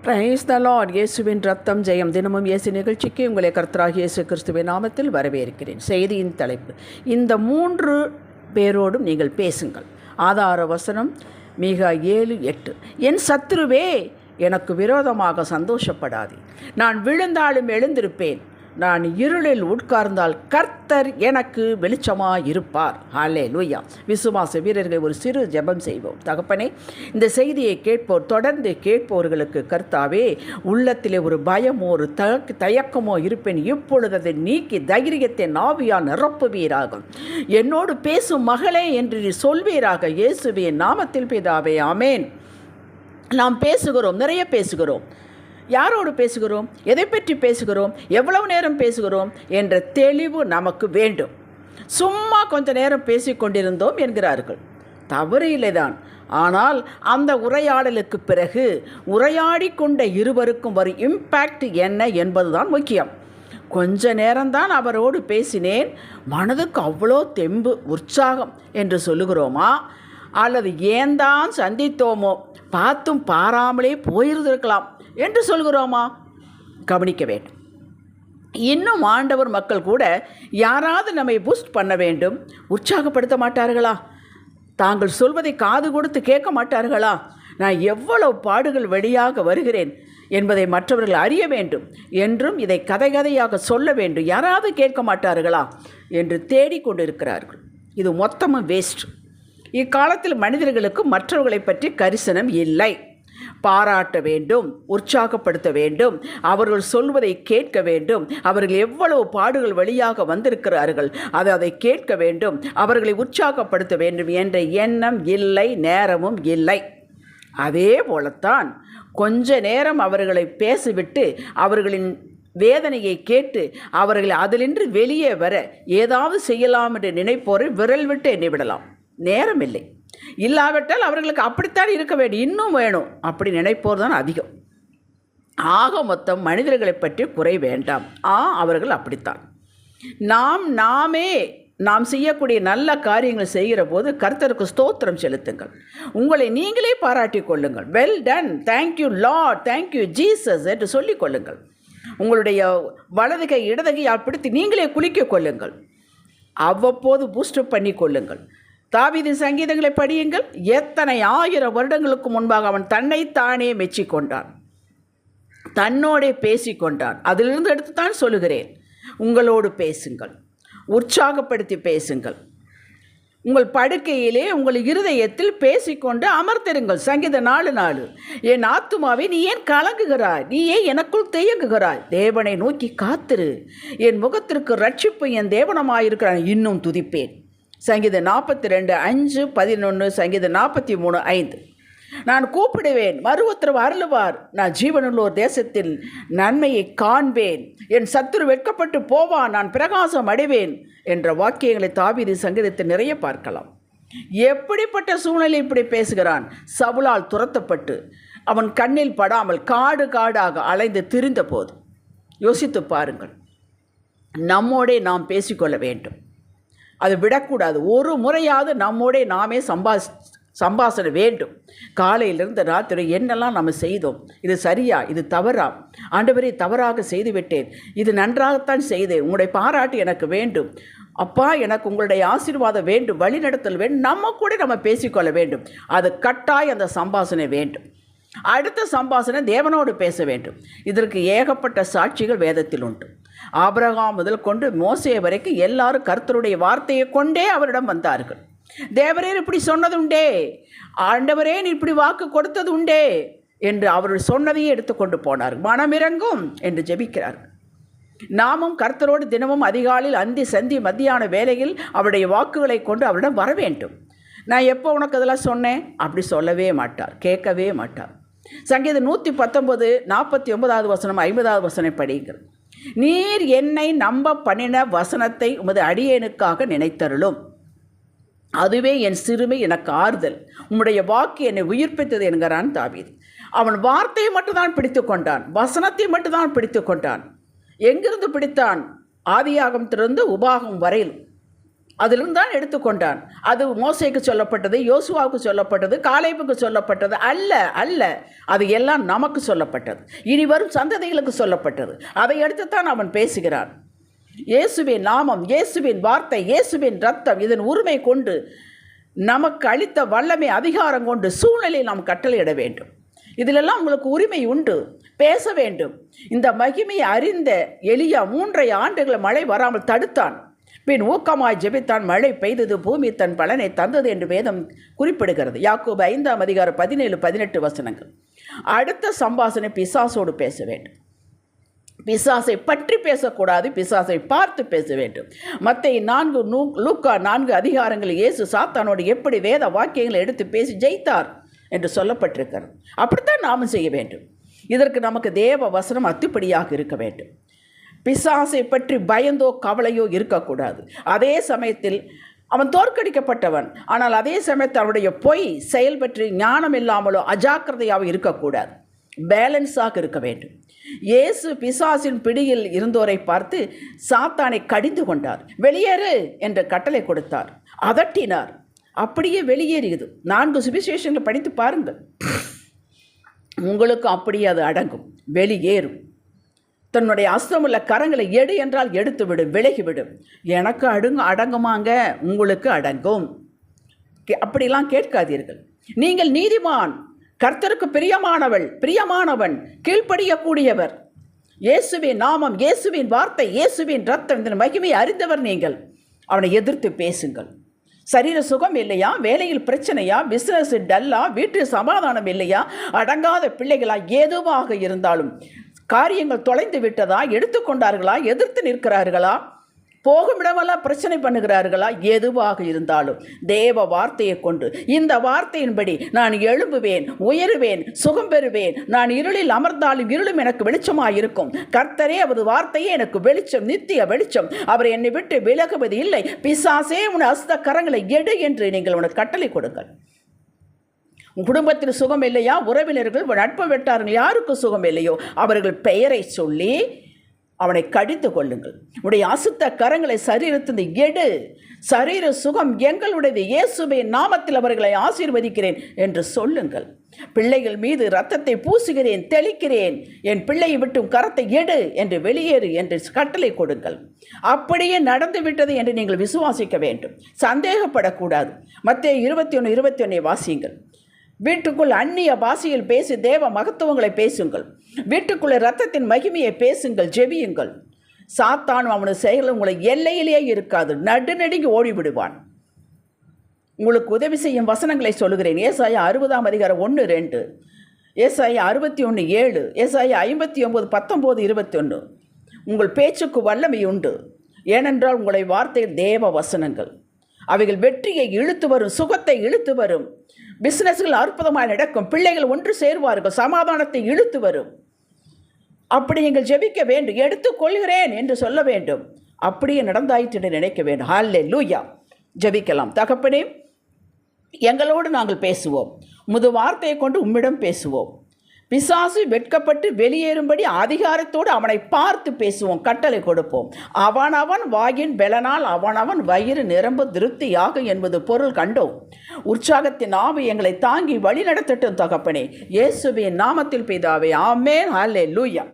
Praise the Lord. இயேசுவின் ரத்தம் ஜெயம். தினமும் இயேசு நிகழ்ச்சிக்கு உங்களை கர்த்தராகிய இயேசு கிறிஸ்துவின் நாமத்தில் வரவேற்கிறேன். செய்தியின் தலைப்பு, இந்த 3 பேரோடும் நீங்கள் பேசுங்கள். ஆதார வசனம் மீகா 7:8. என் சத்துருவே, எனக்கு விரோதமாக சந்தோஷப்படாதே. நான் விழுந்தாலும் எழுந்திருப்பேன். நான் இருளில் உட்கார்ந்தால் கர்த்தர் எனக்கு வெளிச்சமாயிருப்பார். ஹல்லேலூயா. விசுவாச வீரர்கள் ஒரு சிறு ஜெபம் செய்வோம். தகப்பனே, இந்த செய்தியை கேட்போர், தொடர்ந்து கேட்பவர்களுக்கு கர்த்தாவே, உள்ளத்திலே ஒரு பயமோ ஒரு தயக்கமோ இருப்பேன், இப்பொழுது அதை நீக்கி தைரியத்தை நாவியால் நிரப்புவீராக. என்னோடு பேசும் மகளே என்று நீ சொல்வீராக. இயேசுவின் நாமத்தில் பிதாவே, ஆமேன். நாம் பேசுகிறோம், நிறைய பேசுகிறோம். யாரோடு பேசுகிறோம், எதை பற்றி பேசுகிறோம், எவ்வளவு நேரம் பேசுகிறோம் என்ற தெளிவு நமக்கு வேண்டும். சும்மா கொஞ்ச நேரம் பேசிக்கொண்டிருந்தோம் என்கிறார்கள். தவறு இல்லைதான். ஆனால் அந்த உரையாடலுக்கு பிறகு உரையாடி கொண்ட இருவருக்கும் வரும் இம்பேக்ட் என்ன என்பதுதான் முக்கியம். கொஞ்ச நேரம்தான் அவரோடு பேசினேன், மனதுக்கு அவ்வளோ தெம்பு உற்சாகம் என்று சொல்லுகிறோமா? அல்லது ஏன் தான் சந்தித்தோமோ, பார்த்தும் பாராமலே போயிருந்திருக்கலாம் என்று சொல்கிறோமா? கவனிக்க வேண்டும். இன்னும் ஆண்டவர் மக்கள் கூட யாராவது நம்மை பூஸ்ட் பண்ண வேண்டும், உற்சாகப்படுத்த மாட்டார்களா? தாங்கள் சொல்வதை காது கொடுத்து கேட்க மாட்டார்களா? நான் எவ்வளவு பாடுகள் வழியாக வருகிறேன் என்பதை மற்றவர்கள் அறிய வேண்டும் என்றும் இதை கதை கதையாக சொல்ல வேண்டும். யாராவது கேட்க மாட்டார்களா என்று தேடிக்கொண்டிருக்கிறார்கள். இது மொத்தமும் வேஸ்ட். இக்காலத்தில் மனிதர்களுக்கு மற்றவர்களை பற்றி கரிசனம் இல்லை. பாராட்ட வேண்டும், உற்சாகப்படுத்த வேண்டும், அவர்கள் சொல்வதை கேட்க வேண்டும். அவர்கள் எவ்வளவு பாடுகள் வழியாக வந்திருக்கிறார்கள், அதை கேட்க வேண்டும், அவர்களை உற்சாகப்படுத்த வேண்டும் என்ற எண்ணம் இல்லை, நேரமும் இல்லை. அதே போலத்தான் கொஞ்ச நேரம் அவர்களை பேசிவிட்டு அவர்களின் வேதனையை கேட்டு அவர்களை அதிலின்று வெளியே வர ஏதாவது செய்யலாம் என்று நினைப்போரை விரல் விட்டு எண்ணிவிடலாம். நேரம் இல்லை. இல்லாவிட்டால் அவர்களுக்கு அப்படித்தான் இருக்க வேண்டும், இன்னும் வேணும் அப்படி நினைப்போர் தான் அதிகம். ஆக மொத்தம் மனிதர்களை பற்றி குறை வேண்டாம். அவர்கள் அப்படித்தான். நாம் செய்யக்கூடிய நல்ல காரியங்கள் செய்கிற போது கர்த்தருக்கு ஸ்தோத்திரம் செலுத்துங்கள். உங்களை நீங்களே பாராட்டி கொள்ளுங்கள். Well done, thank you Lord, thank you Jesus என்று சொல்லிக் கொள்ளுங்கள். உங்களுடைய வலதுகை இடதுகையை பிடித்து நீங்களே குளிக்க கொள்ளுங்கள். அவ்வப்போது பூஸ்டப் பண்ணி கொள்ளுங்கள். தாவீதின் சங்கீதங்களை படியுங்கள். எத்தனை 1000 வருடங்களுக்கு முன்பாக அவன் தன்னைத்தானே மெச்சிக்கொண்டான், தன்னோடே பேசிக்கொண்டான். அதிலிருந்து எடுத்துத்தான் சொல்லுகிறேன். உங்களோடு பேசுங்கள், உற்சாகப்படுத்தி பேசுங்கள். உங்கள் படுக்கையிலே உங்கள் இருதயத்தில் பேசிக்கொண்டு அமர்த்திருங்கள். சங்கீதம் 4:4. என் ஆத்துமாவே, நீ ஏன் கலங்குகிறாய்? நீ ஏன் எனக்குள் தேங்குகிறாய்? தேவனை நோக்கி காத்திரு. என் முகத்திற்கு ரட்சிப்பு என் தேவனமாயிருக்கிறான், இன்னும் துதிப்பேன். சங்கீதம் 42:5, 11. சங்கீதம் 43:5. நான் கூப்பிடுவேன், மறு உத்தரவு அருளுவார். நான் ஜீவனுள்ளோர் தேசத்தில் நன்மையை காண்பேன். என் சத்துரு வெட்கப்பட்டு போவான், நான் பிரகாசம் அடைவேன் என்ற வாக்கியங்களை தாவீது சங்கீதத்தில் நிறைய பார்க்கலாம். எப்படிப்பட்ட சூழ்நிலை இப்படி பேசுகிறான்? சவுலால் துரத்தப்பட்டு அவன் கண்ணில் படாமல் காடு காடாக அலைந்து திரிந்த போது. யோசித்து பாருங்கள். நம்மோடே நாம் பேசிக்கொள்ள வேண்டும். அது விடக்கூடாது. ஒரு முறையாவது நம்மோடே நாமே சம்பாஷணை வேண்டும். காலையிலிருந்து ராத்திரி என்னெல்லாம் நம்ம செய்தோம், இது சரியா, இது தவறா, ஆண்டவரே தவறாக செய்துவிட்டேன், இது நன்றாகத்தான் செய்தேன், உங்களுடைய பாராட்டு எனக்கு வேண்டும், அப்பா எனக்கு உங்களுடைய ஆசீர்வாதம் வேண்டும், வழிநடத்தல் வேண்டும். நம்ம கூட நம்ம பேசிக்கொள்ள வேண்டும். அது கட்டாயம் அந்த சம்பாஷணை வேண்டும். அடுத்த சம்பாஷணை தேவனோடு பேச வேண்டும். இதற்கு ஏகப்பட்ட சாட்சிகள் வேதத்தில் உண்டு. ஆபிரகாம் முதல் கொண்டு மோசே வரைக்கும் எல்லாரும் கர்த்தருடைய வார்த்தையை கொண்டே அவரிடம் வந்தார்கள். தேவரே இப்படி சொன்னது உண்டே, ஆண்டவரே இப்படி வாக்கு கொடுத்தது உண்டே என்று அவர்கள் சொன்னதையே எடுத்துக்கொண்டு போனார். மனமிறங்கும் என்று ஜெபிக்கிறார்கள். நாமும் கர்த்தரோடு தினமும் அதிகாலையில், அந்தி, சந்தி, மத்தியான வேளையில் அவருடைய வாக்குகளை கொண்டு அவரிடம் வர வேண்டும். நான் எப்போ உனக்கு அதெல்லாம் சொன்னேன் அப்படி சொல்லவே மாட்டார், கேட்கவே மாட்டார். சங்கீதம் 119, 49வது வசனம், 50வது வசனம் படிங்கள். நீர் என்னை நம்ப பண்ணின வசனத்தை உமது அடியேனுக்காக நினைத்தருளும். அதுவே என் சிறுமை, எனக்கு ஆறுதல். உம்முடைய வாக்கு என்னை உயிர்ப்பித்தது என்கிறான் தாவீது. அவன் வார்த்தையை மட்டும்தான் பிடித்து கொண்டான், வசனத்தை மட்டும்தான் பிடித்து கொண்டான். எங்கிருந்து பிடித்தான்? ஆதியாகமத்திலிருந்து உபாகம் வரையில் அதிலிருந்து தான் எடுத்துக்கொண்டான். அது மோசேக்கு சொல்லப்பட்டது, யோசுவாவுக்கு சொல்லப்பட்டது, காலேபுக்கு சொல்லப்பட்டது அல்ல அல்ல, அது எல்லாம் நமக்கு சொல்லப்பட்டது, இனி வரும் சந்ததிகளுக்கு சொல்லப்பட்டது. அதை எடுத்துத்தான் அவன் பேசுகிறான். இயேசுவின் நாமம், இயேசுவின் வார்த்தை, இயேசுவின் ரத்தம், இதன் உரிமை கொண்டு நமக்கு அளித்த வல்லமை அதிகாரம் கொண்டு சூழ்நிலையை நாம் கட்டளையிட வேண்டும். இதிலெல்லாம் உங்களுக்கு உரிமை உண்டு, பேச வேண்டும். இந்த மகிமையை அறிந்த எலியா 3 ஆண்டுகள் மழை வராமல் தடுத்தான். பின் ஊக்கமாய் ஜெபித்தான், மழை பெய்தது, பூமி தன் பலனை தந்தது என்று வேதம் குறிப்பிடுகிறது. யாக்கோபு 5ஆம் அதிகாரம் 17-18 வசனங்கள். அடுத்த சம்பாஷணை பிசாசோடு பேச வேண்டும். பிசாசை பற்றி பேசக்கூடாது, பிசாசை பார்த்து பேச வேண்டும். மத்தேயு 4, லூக்கா 4 அதிகாரங்களில் இயேசு சாத்தானோடு எப்படி வேத வாக்கியங்களை எடுத்து பேசி ஜெயித்தார் என்று சொல்லப்பட்டிருக்கிறது. அப்படித்தான் நாமும் செய்ய வேண்டும். இதற்கு நமக்கு தேவ வசனம் அத்துப்படியாக இருக்க வேண்டும். பிசாசை பற்றி பயந்தோ கவலையோ இருக்கக்கூடாது. அதே சமயத்தில் அவன் தோற்கடிக்கப்பட்டவன், ஆனால் அதே சமயத்தில் அவனுடைய பொய் செயல் பற்றி ஞானம் இல்லாமலோ அஜாக்கிரதையாக இருக்கக்கூடாது. பேலன்ஸாக இருக்க வேண்டும். இயேசு பிசாசின் பிடியில் இருந்தோரை பார்த்து சாத்தானை கடிந்து கொண்டார். வெளியேறு என்ற கட்டளை கொடுத்தார், அதட்டினார். அப்படியே வெளியேறியது. 4 சுவிசேஷங்களை படித்து பாருங்கள், உங்களுக்கு அப்படியே அது அடங்கும், வெளியேறும். தன்னுடைய அஸ்தமுள்ள கரங்களை எடு என்றால் எடுத்துவிடு, விலகிவிடும். எனக்கு அடங்குமாங்க, உங்களுக்கு அடங்கும். அப்படிலாம் கேட்காதீர்கள். நீங்கள் நீதிமான், கர்த்தருக்கு பிரியமானவன், கீழ்ப்படியக்கூடியவர். இயேசுவின் நாமம், இயேசுவின் வார்த்தை, இயேசுவின் ரத்தம், இந்த மகிமையை அறிந்தவர் நீங்கள். அவனை எதிர்த்து பேசுங்கள். சரீர சுகம் இல்லையா, வேலையில் பிரச்சனையா, பிஸ்னஸ் டல்லா, வீட்டில் சமாதானம் இல்லையா, அடங்காத பிள்ளைகளா, எதுவாக இருந்தாலும், காரியங்கள் தொலைந்து விட்டதா, எடுத்துக்கொண்டார்களா, எதிர்த்து நிற்கிறார்களா, போகுமிடமெல்லாம் பிரச்சனை பண்ணுகிறார்களா, எதுவாக இருந்தாலும் தேவ வார்த்தையை கொண்டு, இந்த வார்த்தையின்படி நான் எழும்புவேன், உயருவேன், சுகம் பெறுவேன், நான் இருளில் அமர்ந்தாலும் இருளும் எனக்கு வெளிச்சமாக இருக்கும், கர்த்தரே அவரது வார்த்தையே எனக்கு வெளிச்சம், நித்திய வெளிச்சம், அவர் என்னை விட்டு விலகுவது இல்லை, பிசாசே உன் அஸ்த கரங்களை எடு என்று நீங்கள் உனக்கு கட்டளை கொடுங்கள். குடும்பத்தில் சுகம் இல்லையா, உறவினர்கள், நட்பு வெட்டார்கள் யாருக்கு சுகம் இல்லையோ அவர்கள் பெயரை சொல்லி அவனை கடித்து கொள்ளுங்கள். உடைய அசுத்த கரங்களை சரீரத்திலிருந்து எடு, சரீர சுகம் எங்களுடையது, இயேசுவின் நாமத்தில் அவர்களை ஆசீர்வதிக்கிறேன் என்று சொல்லுங்கள். பிள்ளைகள் மீது இரத்தத்தை பூசுகிறேன், தெளிக்கிறேன், என் பிள்ளையை விட்டும் கரத்தை எடு என்று, வெளியேறு என்று கட்டளை கொடுங்கள். அப்படியே நடந்து விட்டது என்று நீங்கள் விசுவாசிக்க வேண்டும், சந்தேகப்படக்கூடாது. மத்தேயு 21:21 வாசியுங்கள். வீட்டுக்குள் அந்நிய பாஷையில் பேசி தேவ மகத்துவங்களை பேசுங்கள். வீட்டுக்குள்ளே இரத்தத்தின் மகிமையை பேசுங்கள், ஜெபியுங்கள். சாத்தானும் அவனது செயல்கள் உங்களை எல்லையிலேயே இருக்காது, நடுநடுங்கி ஓடிவிடுவான். உங்களுக்கு உதவி செய்யும் வசனங்களை சொல்லுகிறேன். ஏசாயா 60ஆம் அதிகாரம் 1-2, ஏசாயா 61:7, ஏசாயா 59:19-21. உங்கள் பேச்சுக்கு வல்லமை உண்டு, ஏனென்றால் உங்களை வார்த்தையில் தேவ வசனங்கள். அவைகள் வெற்றியை இழுத்து வரும், சுகத்தை இழுத்து வரும், பிஸ்னஸ்கள் அற்புதமாக நடக்கும், பிள்ளைகள் ஒன்று சேருவார்கள், சமாதானத்தை இழுத்து வரும். அப்படி நீங்கள் ஜெபிக்க வேண்டும், எடுத்துக்கொள்கிறேன் என்று சொல்ல வேண்டும். அப்படியே நடந்தாயிற்று என்று நினைக்க வேண்டும். ஹல்லேலூயா. ஜெபிக்கலாம். தகப்பனே, எங்களோடு நாங்கள் பேசுவோம், உமது வார்த்தையை கொண்டு உம்மிடம் பேசுவோம். பிசாசு வெட்கப்பட்டு வெளியேறும்படி அதிகாரத்தோடு அவனை பார்த்து பேசுவோம், கட்டளை கொடுப்போம். அவனவன் வாயின் பெலனால் அவனவன் வயிறு நிரம்ப திருப்தியாக என்பது பொருள் கண்டோம். உற்சாகத்தின் ஆவி எங்களை தாங்கி வழி நடத்தட்டும் தகப்பனே, இயேசுவின் நாமத்தில் பிதாவே, ஆமென். ஹல்லேலூயா.